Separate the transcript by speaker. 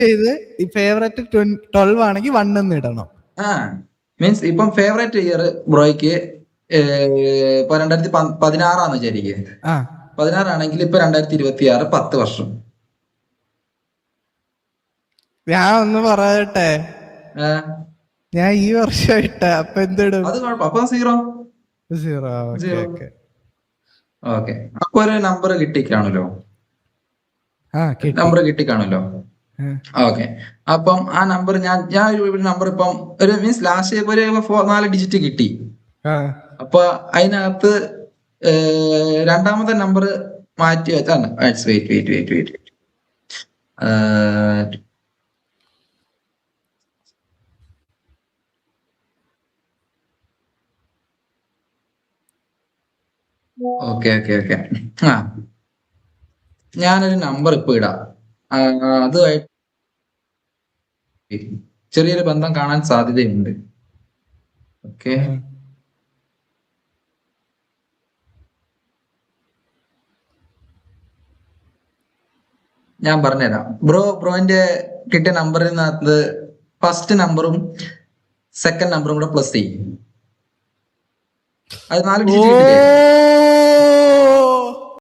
Speaker 1: ചെയ്ത് ഈ ഫേവറേറ്റ് 12 ആണെങ്കിൽ 1 എന്ന് ഇടണം.
Speaker 2: മീൻസ് ഇപ്പം ഫേവറേറ്റ് ഇയർ ബ്രോയ്ക്ക് ഇപ്പൊ 2016 വിചാരിക്കുക. 16 ആണെങ്കിൽ ഇപ്പൊ 2026 10 വർഷം.
Speaker 1: ഞാൻ ഒന്ന് പറയട്ടെ, ഞാൻ ഈ വർഷം ഇട്ട അപ്പൊ എന്തിടും?
Speaker 2: അത് കുഴപ്പം. അപ്പൊ 0. ഓക്കെ, അപ്പൊ ഒരു നമ്പർ കിട്ടിക്കാണല്ലോ. ഓക്കെ, അപ്പം ആ നമ്പർ ഞാൻ നമ്പർ ഇപ്പം ഒരു മീൻസ് ലാസ്റ്റ് ഒരു 4 ഡിജിറ്റ് കിട്ടി. അപ്പൊ അതിനകത്ത് രണ്ടാമത്തെ നമ്പർ മാറ്റി വെച്ചാണ്. Wait okay. ഞാനൊരു നമ്പർ ഇപ്പൊ ഇടാം. അതുമായിട്ട് ചെറിയൊരു ബന്ധം കാണാൻ സാധ്യതയുണ്ട്. ഓക്കെ, ഞാൻ പറഞ്ഞുതരാം. ബ്രോന്റെ കിട്ടിയ നമ്പറിനകത്ത് ഫസ്റ്റ് നമ്പറും സെക്കൻഡ് നമ്പറും കൂടെ പ്ലസ് ചെയ്യും. അത് 4 ഡിജിറ്റ് കിട്ടില്ലേ?